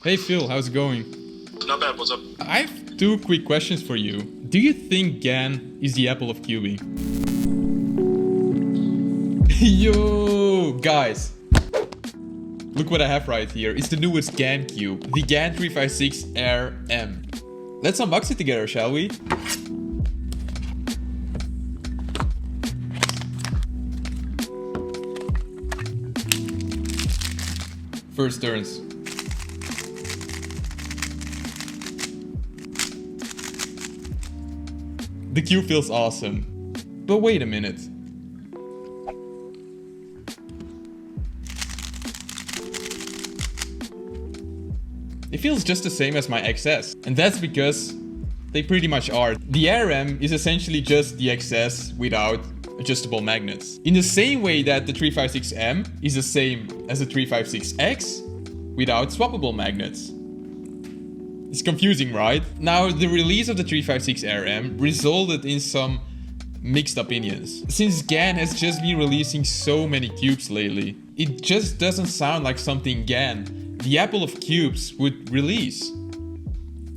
Hey Phil, how's it going? Not bad, what's up? I have two quick questions for you. Do you think Gan is the apple of cubing? Yo, guys. Look what I have right here. It's the newest Gan cube, the Gan 356 RM. Let's unbox it together, shall we? First turns. The cube feels awesome. But wait a minute. It feels just the same as my XS. And that's because they pretty much are. The RM is essentially just the XS without adjustable magnets. In the same way that the 356M is the same as the 356X without swappable magnets. It's confusing, right? Now, the release of the 356RM resulted in some mixed opinions. Since Gan has just been releasing so many cubes lately, it just doesn't sound like something Gan, the apple of cubes, would release.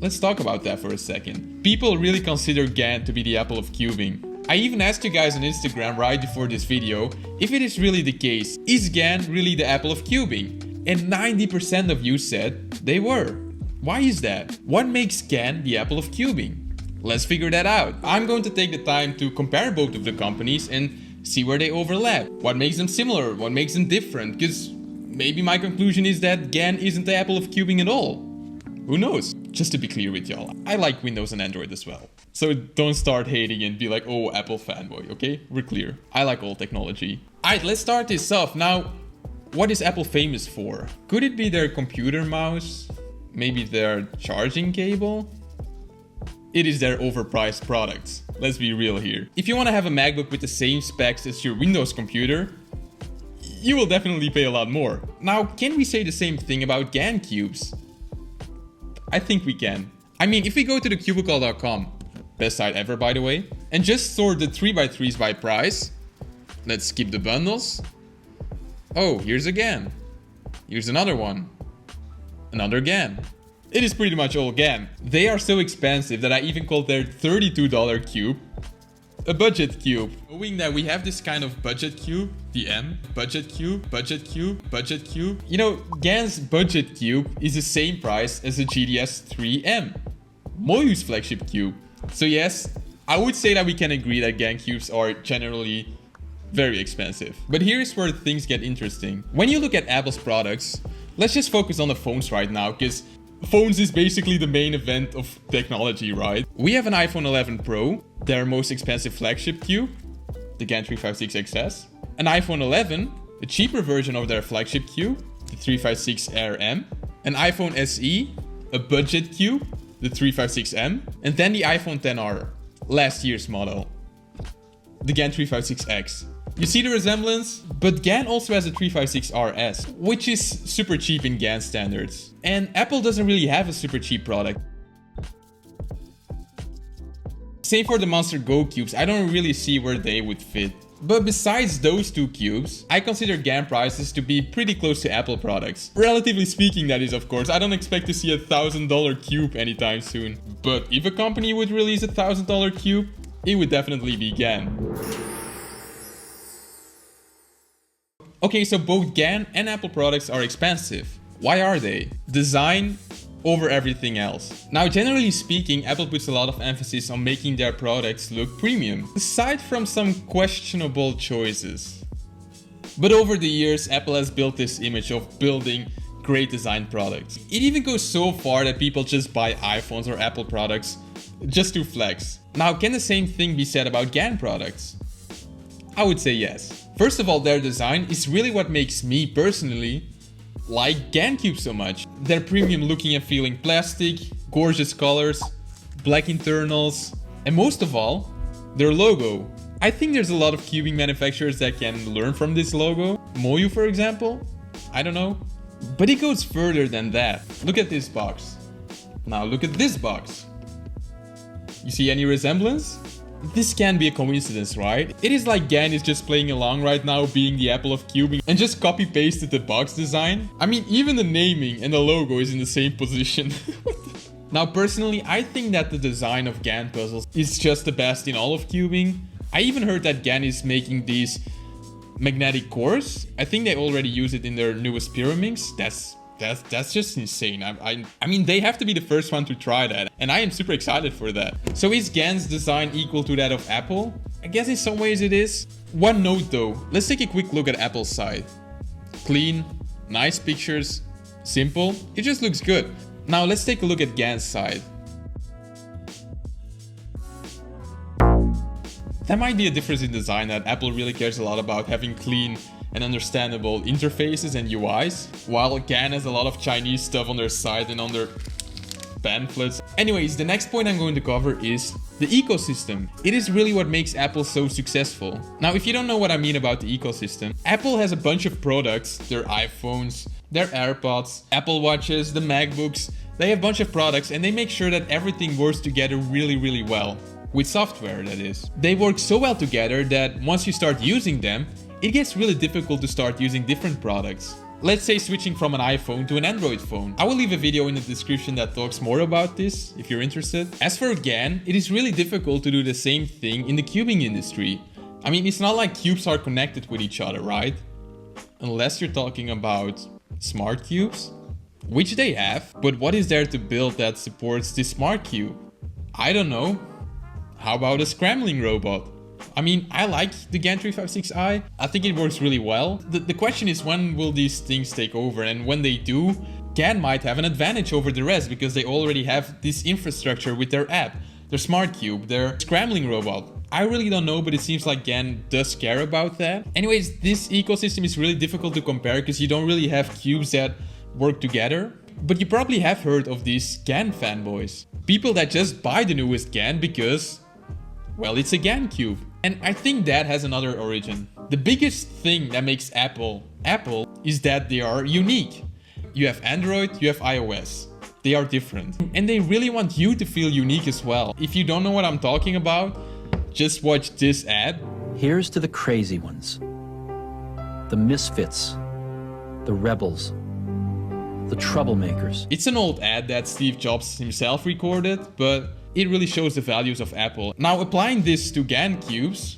Let's talk about that for a second. People really consider Gan to be the apple of cubing. I even asked you guys on Instagram right before this video if it is really the case. Is Gan really the apple of cubing? And 90% of you said they were. Why is that? What makes Gan the apple of cubing? Let's figure that out. I'm going to take the time to compare both of the companies and see where they overlap. What makes them similar? What makes them different? Because maybe my conclusion is that Gan isn't the apple of cubing at all. Who knows? Just to be clear with y'all, I like Windows and Android as well. So don't start hating and be like, oh, Apple fanboy, okay? We're clear. I like all technology. Alright, let's start this off. Now, what is Apple famous for? Could it be their computer mouse? Maybe their charging cable? It is their overpriced products. Let's be real here. If you want to have a MacBook with the same specs as your Windows computer, you will definitely pay a lot more. Now, can we say the same thing about Gan cubes? I think we can. I mean, if we go to the cubicle.com, best site ever by the way, and just sort the 3x3s by price, let's skip the bundles. Oh, here's a Gan. Here's another one. Another Gan. It is pretty much all Gan. They are so expensive that I even called their $32 cube a budget cube. Knowing that we have this kind of budget cube, the M, budget cube, budget cube, budget cube. You know, Gan's budget cube is the same price as the GTS 3M, Moyu's flagship cube. So yes, I would say that we can agree that Gan cubes are generally very expensive. But here's where things get interesting. When you look at Apple's products, let's just focus on the phones right now, because phones is basically the main event of technology, right? We have an iPhone 11 Pro, their most expensive flagship cube, the Gan 356XS, an iPhone 11, a cheaper version of their flagship cube, the 356RM, an iPhone SE, a budget cube, the 356M, and then the iPhone XR, last year's model, the Gan 356X. You see the resemblance? But Gan also has a 356RS, which is super cheap in Gan standards. And Apple doesn't really have a super cheap product. Same for the Monster Go cubes, I don't really see where they would fit. But besides those two cubes, I consider Gan prices to be pretty close to Apple products. Relatively speaking, that is, of course. I don't expect to see a $1,000 cube anytime soon. But if a company would release a $1,000 cube, it would definitely be Gan. Okay, so both Gan and Apple products are expensive. Why are they? Design over everything else. Now, generally speaking, Apple puts a lot of emphasis on making their products look premium, aside from some questionable choices. But over the years, Apple has built this image of building great design products. It even goes so far that people just buy iPhones or Apple products just to flex. Now, can the same thing be said about Gan products? I would say yes. First of all, their design is really what makes me personally like Gan cubes so much. Their premium looking and feeling plastic, gorgeous colors, black internals, and most of all, their logo. I think there's a lot of cubing manufacturers that can learn from this logo. Moyu, for example? I don't know. But it goes further than that. Look at this box. Now look at this box. You see any resemblance? This can't be a coincidence, right? It is like Gan is just playing along right now, being the apple of cubing, and just copy-pasted the box design. I mean, even the naming and the logo is in the same position. Now, personally, I think that the design of Gan puzzles is just the best in all of cubing. I even heard that Gan is making these magnetic cores. I think they already use it in their newest Pyraminx. That's just insane. I mean, they have to be the first one to try that, and I am super excited for that. So is Gan's design equal to that of Apple? I guess in some ways it is. One note though, let's take a quick look at Apple's side. Clean, nice pictures, simple, it just looks good. Now let's take a look at Gan's side. There might be a difference in design, that Apple really cares a lot about having clean and understandable interfaces and UIs, while Gan has a lot of Chinese stuff on their site and on their pamphlets. Anyways, the next point I'm going to cover is the ecosystem. It is really what makes Apple so successful. Now, if you don't know what I mean about the ecosystem, Apple has a bunch of products, their iPhones, their AirPods, Apple Watches, the MacBooks. They have a bunch of products and they make sure that everything works together really well. With software, that is. They work so well together that once you start using them, it gets really difficult to start using different products. Let's say switching from an iPhone to an Android phone. I will leave a video in the description that talks more about this if you're interested. As for Gan, it is really difficult to do the same thing in the cubing industry. I mean, it's not like cubes are connected with each other, right? Unless you're talking about smart cubes, which they have. But what is there to build that supports this smart cube? I don't know. How about a scrambling robot? I mean, I like the Gan 356i. I think it works really well. The question is, when will these things take over? And when they do, Gan might have an advantage over the rest because they already have this infrastructure with their app, their smart cube, their scrambling robot. I really don't know, but it seems like Gan does care about that. Anyways, this ecosystem is really difficult to compare because you don't really have cubes that work together. But you probably have heard of these Gan fanboys. People that just buy the newest Gan because, well, it's a Gan cube. And I think that has another origin. The biggest thing that makes Apple is that they are unique. You have Android, you have iOS. They are different. And they really want you to feel unique as well. If you don't know what I'm talking about, just watch this ad. Here's to the crazy ones, the misfits, the rebels, the troublemakers. It's an old ad that Steve Jobs himself recorded, but it really shows the values of Apple. Now, applying this to Gan cubes,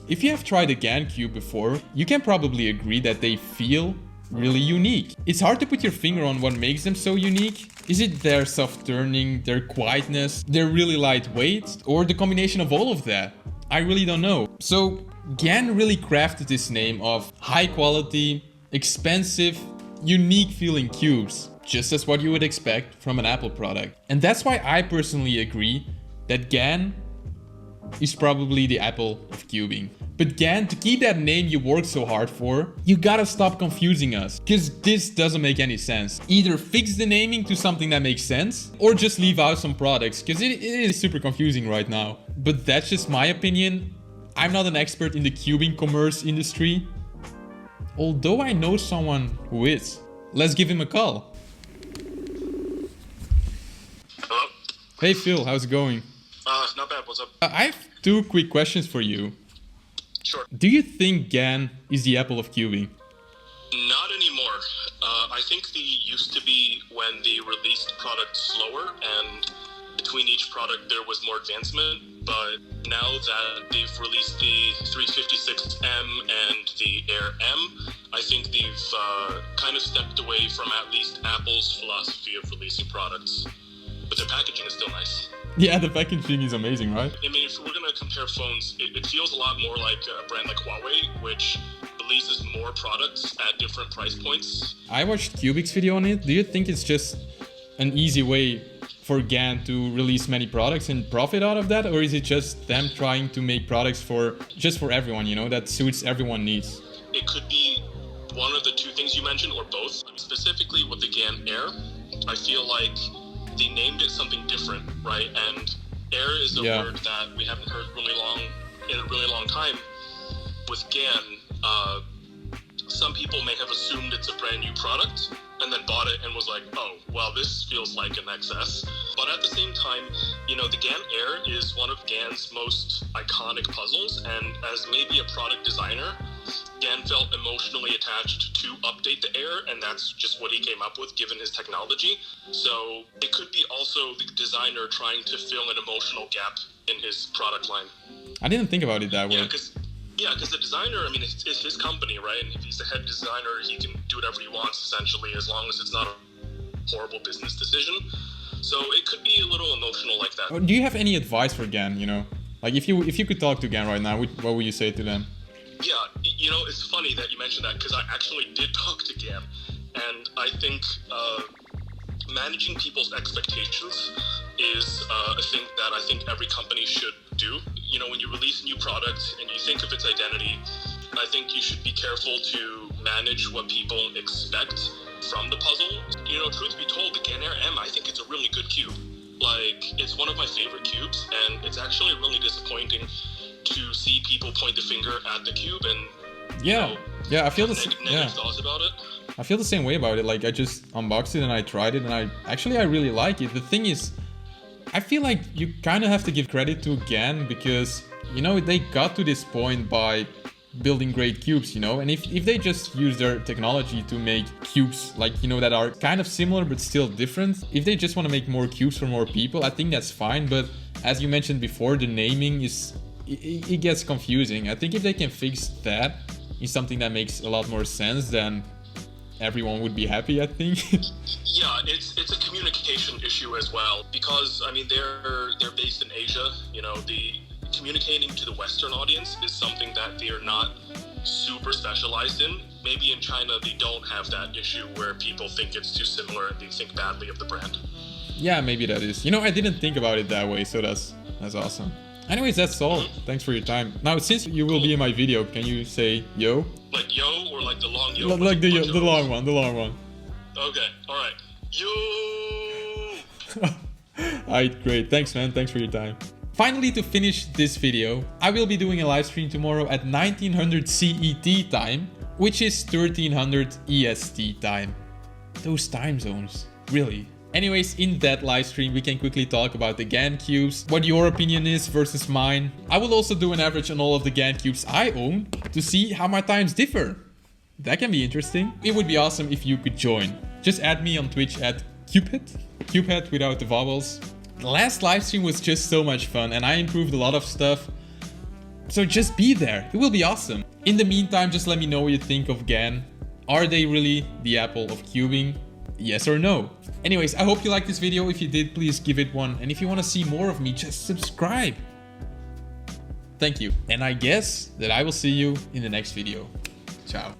if you have tried a Gan cube before, you can probably agree that they feel really unique. It's hard to put your finger on what makes them so unique. Is it their soft turning, their quietness, their really lightweight, or the combination of all of that? I really don't know. So Gan really crafted this name of high quality, expensive, unique feeling cubes. Just as what you would expect from an Apple product. And that's why I personally agree that Gan is probably the Apple of cubing. But Gan, to keep that name you worked so hard for, you gotta stop confusing us. Because this doesn't make any sense. Either fix the naming to something that makes sense, or just leave out some products, because it is super confusing right now. But that's just my opinion. I'm not an expert in the cubing commerce industry, although I know someone who is. Let's give him a call. Hello? Hey Phil, how's it going? Not bad, what's up? I have two quick questions for you. Sure. Do you think Gan is the Apple of cubing? Not anymore. I think they used to be when they released products slower, and between each product there was more advancement, but now that they've released the 356M and the Air M, I think they've kind of stepped away from at least Apple's philosophy of releasing products. But their packaging is still nice. Yeah, the packaging is amazing, right? I mean, if we're going to compare phones, it feels a lot more like a brand like Huawei, which releases more products at different price points. I watched Cubic's video on it. Do you think it's just an easy way for Gan to release many products and profit out of that? Or is it just them trying to make products for everyone, you know, that suits everyone's needs? It could be one of the two things you mentioned, or both. Specifically with the Gan Air, I feel like they named it something different, right? And Air is a word that we haven't heard in a really long time. With Gan, some people may have assumed it's a brand new product and then bought it and was like, oh, well, this feels like an XS. But at the same time, you know, the Gan Air is one of Gan's most iconic puzzles, and as maybe a product designer, Gan felt emotionally attached to update the Air, and that's just what he came up with given his technology. So it could be also the designer trying to fill an emotional gap in his product line. I didn't think about it that way. Yeah, because the designer, I mean, it's his company, right? And if he's the head designer, he can do whatever he wants, essentially, as long as it's not a horrible business decision. So it could be a little emotional like that. Do you have any advice for Gan, you know? Like, if you could talk to Gan right now, what would you say to them? Yeah, you know, it's funny that you mentioned that, because I actually did talk to Gan. And I think managing people's expectations is a thing that I think every company should do. You know, when you release a new product and you think of its identity, I think you should be careful to manage what people expect from the puzzle. You know, truth be told, the Gan Air M, I think it's a really good cube. Like, it's one of my favorite cubes, and it's actually really disappointing to see people point the finger at the cube and I feel the same. Negative thoughts about it. I feel the same way about it. Like, I just unboxed it and I tried it, and I really like it. The thing is, I feel like you kind of have to give credit to Gan, because, you know, they got to this point by building great cubes, you know, and if they just use their technology to make cubes, like, you know, that are kind of similar but still different, if they just want to make more cubes for more people, I think that's fine. But as you mentioned before, the naming it gets confusing. I think if they can fix that in something that makes a lot more sense, then everyone would be happy, I think. Yeah, it's a communication issue as well, because I mean they're based in Asia. You know, the communicating to the Western audience is something that they are not super specialized in. Maybe in China they don't have that issue where people think it's too similar and they think badly of the brand. Yeah, maybe that is. You know, I didn't think about it that way, so that's awesome. Anyways, that's all. Thanks for your time. Now, since you will be in my video, can you say yo? Like yo, or like the long yo? Like the long one, the long one. Okay, alright. Yo! Alright, great. Thanks, man. Thanks for your time. Finally, to finish this video, I will be doing a live stream tomorrow at 1900 CET time, which is 1300 EST time. Those time zones, really. Anyways, in that live stream, we can quickly talk about the Gan cubes, what your opinion is versus mine. I will also do an average on all of the Gan cubes I own to see how my times differ. That can be interesting. It would be awesome if you could join. Just add me on Twitch at CubeHead. CubeHead without the vowels. The last live stream was just so much fun and I improved a lot of stuff. So just be there. It will be awesome. In the meantime, just let me know what you think of Gan. Are they really the Apple of cubing? Yes or no? Anyways, I hope you liked this video. If you did, please give it one. And if you want to see more of me, just subscribe. Thank you. And I guess that I will see you in the next video. Ciao.